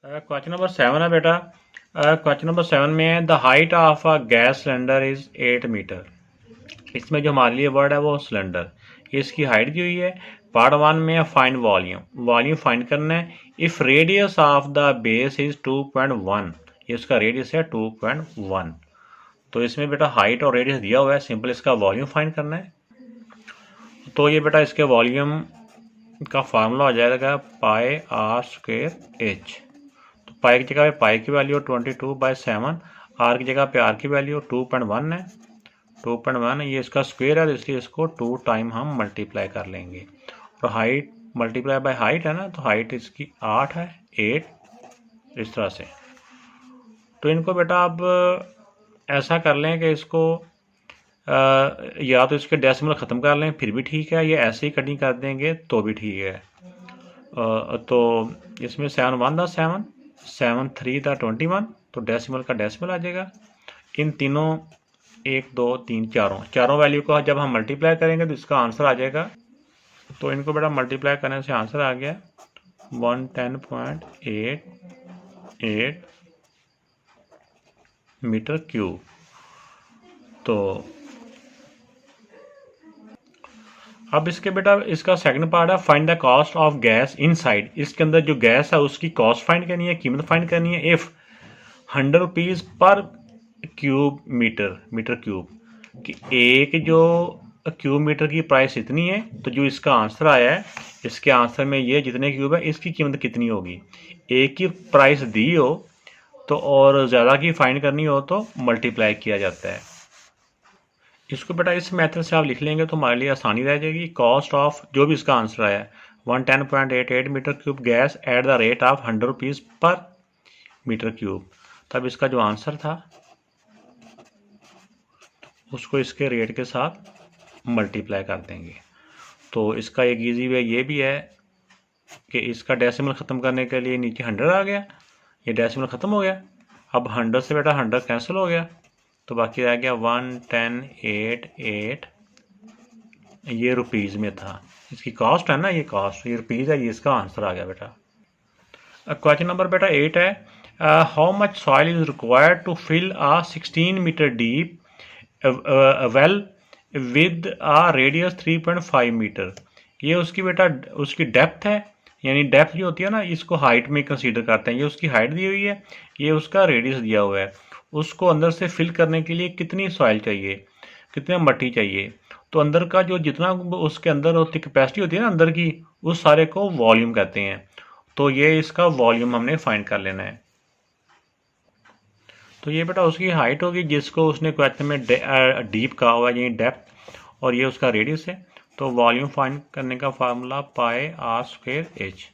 Question number 7 है बेटा। Question number 7 में है the height of a gas cylinder is 8 metre. इसमें जो हमारे लिए वर्ड है वो सिलेंडर, इसकी हाइट दी हुई है। पार्ट 1 में है फाइंड वॉल्यूम, वॉल्यूम फाइंड करना है। If radius of the base is 2.1, ये इसका रेडियस है 2.1। तो इसमें बेटा हाइट और रेडियस दिया हुआ है, सिंपल इसका वॉल्यूम फाइंड करना है। तो ये बेटा इसके वॉल्यूम का फार्मूला हो जाएगा पाई आर स्क्वेयर एच। तो पाई की जगह पे पाई की वैल्यू 22/7, आर की जगह पे आर की वैल्यू 2.1 है। 2.1 ये इसका स्क्वायर है, तो इसलिए इसको 2 टाइम हम मल्टीप्लाई कर लेंगे। और हाइट मल्टीप्लाई बाय हाइट है ना, तो हाइट इसकी 8 है, 8 इस तरह से। तो इनको बेटा आप ऐसा कर लें कि इसको या तो इसके डेसिमल ख़त्म कर लें फिर भी ठीक है, या ऐसे ही कटिंग कर देंगे तो भी ठीक है। तो इसमें 7 1 दा 7, 7 3 दा 21, तो डेसिमल का डेसिमल आ जाएगा। इन तीनों 1 2 3 चारों वैल्यू को जब हम मल्टीप्लाई करेंगे तो इसका आंसर आ जाएगा। तो इनको बेटा मल्टीप्लाई करने से आंसर आ गया 110.88 मीटर क्यूब। तो अब इसके बेटा इसका सेकंड पार्ट है find the cost of gas inside. इसके अंदर जो गैस है उसकी कॉस्ट फाइंड करनी है, कीमत फाइंड करनी है। इफ 100 रुपीज़ पर क्यूब मीटर क्यूब कि एक जो क्यूब मीटर की प्राइस इतनी है, तो जो इसका आंसर आया है, इसके आंसर में ये जितने क्यूब है इसकी कीमत कितनी होगी। एक की प्राइस दी हो तो और ज़्यादा की फाइंड करनी हो तो मल्टीप्लाई किया जाता है। इसको बेटा इस मेथड से आप लिख लेंगे तो हमारे लिए आसानी रह जाएगी। कॉस्ट ऑफ जो भी इसका आंसर आया 110.88 metre cube gas at the rate of 100 rupees per metre cube. तब इसका जो आंसर था उसको इसके रेट के साथ मल्टीप्लाई कर देंगे। तो इसका एक इजी वे ये भी है कि इसका डेसिमल ख़त्म करने के लिए नीचे 100 आ गया, ये डेसिमल ख़त्म हो गया। अब 100 से बेटा 100 कैंसिल हो गया, तो बाकी रह गया 110.88। ये रुपीज़ में था, इसकी कॉस्ट है ना, ये कॉस्ट, ये रुपीज़ है, ये इसका आंसर आ गया बेटा। क्वेश्चन नंबर बेटा 8 है how much soil is required to fill a 16 metre deep well with a radius 3.5 metre. ये उसकी बेटा उसकी डेप्थ है, यानी डेप्थ जो होती है ना, इसको हाइट में कंसीडर करते हैं। ये उसकी हाइट दी हुई है, ये उसका रेडियस दिया हुआ है। उसको अंदर से फिल करने के लिए कितनी सॉइल चाहिए, कितने मट्टी चाहिए। तो अंदर का जो जितना उसके अंदर होती कैपेसिटी होती है ना अंदर की, उस सारे को वॉल्यूम कहते हैं। तो ये इसका वॉल्यूम हमने फाइंड कर लेना है। तो ये बेटा उसकी हाइट होगी जिसको उसने क्वेश्चन में डीप कहा हुआ है, यानी डेप्थ, और ये उसका रेडियस है। तो वॉल्यूम फाइंड करने का formula pi R square H.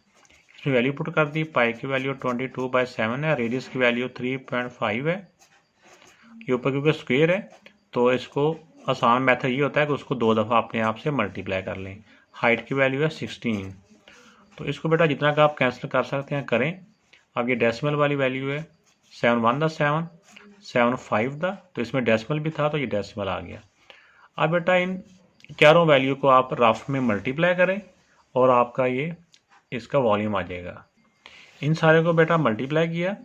इसमें वैल्यू पुट कर दी, पाई की वैल्यू 22/7 है, रेडियस की वैल्यू 3.5 है। ये ऊपर क्योंकि स्क्वेयर है तो इसको आसान मेथड ये होता है कि उसको 2 दफ़ा अपने आप से मल्टीप्लाई कर लें। हाइट की वैल्यू है 16, तो इसको बेटा जितना का आप कैंसिल कर सकते हैं करें। अब ये डेसिमल वाली वैल्यू है 7 1 दा 7, 7 5 दा, तो इसमें डेसिमल भी था तो ये डेसिमल आ गया। अब बेटा इन चारों वैल्यू को आप रफ में मल्टीप्लाई करें और आपका ये इसका वॉल्यूम आ जाएगा। इन सारे को बेटा मल्टीप्लाई किया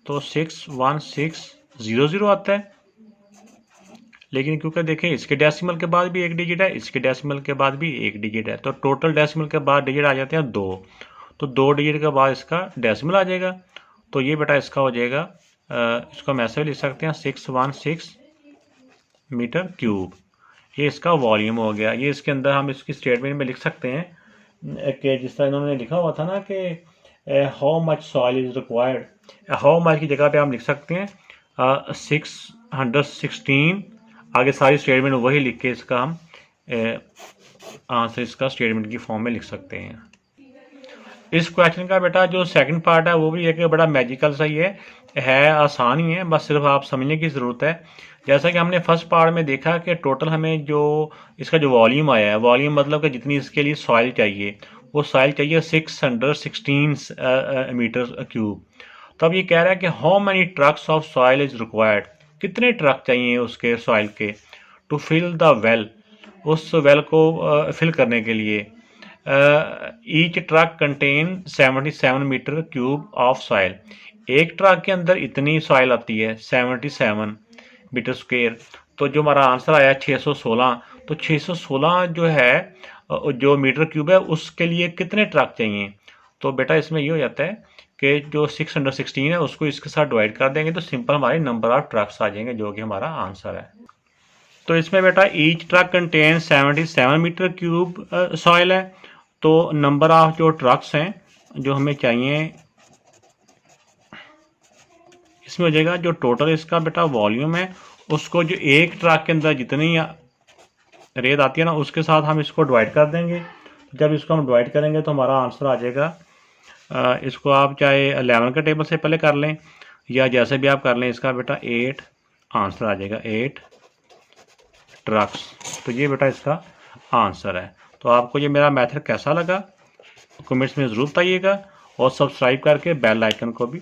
तो 61600 आता है। लेकिन क्योंकि देखें इसके डेसिमल के बाद भी एक डिजिट है, इसके डेसिमल के बाद भी एक डिजिट है, तो टोटल डेसिमल के बाद डिजिट आ जाते हैं 2। तो 2 डिजिट के बाद इसका डेसिमल आ जाएगा। तो ये बेटा इसका हो जाएगा, इसको हम ऐसे लिख सकते हैं 616 मीटर क्यूब। ये इसका वॉल्यूम हो गया। ये इसके अंदर हम इसकी स्टेटमेंट में लिख सकते हैं कि जिस तरह इन्होंने लिखा हुआ था ना कि how much soil is required, how much की जगह पे हम लिख सकते हैं 616, आगे सारी स्टेटमेंट वही लिख के इसका हम आंसर इसका स्टेटमेंट की फॉर्म में लिख सकते हैं। इस क्वेश्चन का बेटा जो सेकंड पार्ट है वो भी एक बड़ा मैजिकल सा ही है आसान ही है, बस सिर्फ आप समझने की ज़रूरत है। जैसा कि हमने फर्स्ट पार्ट में देखा कि टोटल हमें जो इसका जो वॉल्यूम आया है, वॉल्यूम मतलब कि जितनी इसके लिए सॉइल चाहिए, वो सॉइल चाहिए 616 मीटर क्यूब। तो अब ये कह रहा है कि how many trucks of soil is required, कितने ट्रक चाहिए उसके सॉइल के, टू फिल द वेल, उस वेल को फिल करने के लिए। Each truck contain 77 metre cube of soil. एक ट्रक के अंदर इतनी सॉइल आती है 77 मीटर स्क्वायर। तो जो हमारा आंसर आया 616, तो 616 जो है जो मीटर क्यूब है उसके लिए कितने ट्रक चाहिए। तो बेटा इसमें ये हो जाता है कि जो 616 है उसको इसके साथ डिवाइड कर देंगे तो सिंपल हमारे नंबर ऑफ ट्रक्स आ जाएंगे, जो कि हमारा आंसर है। तो इसमें बेटा each truck contain 77 metre cube soil है, तो नंबर ऑफ जो ट्रक्स हैं जो हमें चाहिए इसमें हो जाएगा जो टोटल इसका बेटा वॉल्यूम है उसको जो एक ट्रक के अंदर जितनी रेत आती है ना उसके साथ हम इसको डिवाइड कर देंगे। जब इसको हम डिवाइड करेंगे तो हमारा आंसर आ जाएगा, इसको आप चाहे 11 के टेबल से पहले कर लें या जैसे भी आप कर लें, इसका बेटा 8 आंसर आ जाएगा, 8 ट्रक्स। तो ये बेटा इसका आंसर है। तो आपको ये मेरा मेथड कैसा लगा कमेंट्स में ज़रूर बताइएगा और सब्सक्राइब करके बेल आइकन को भी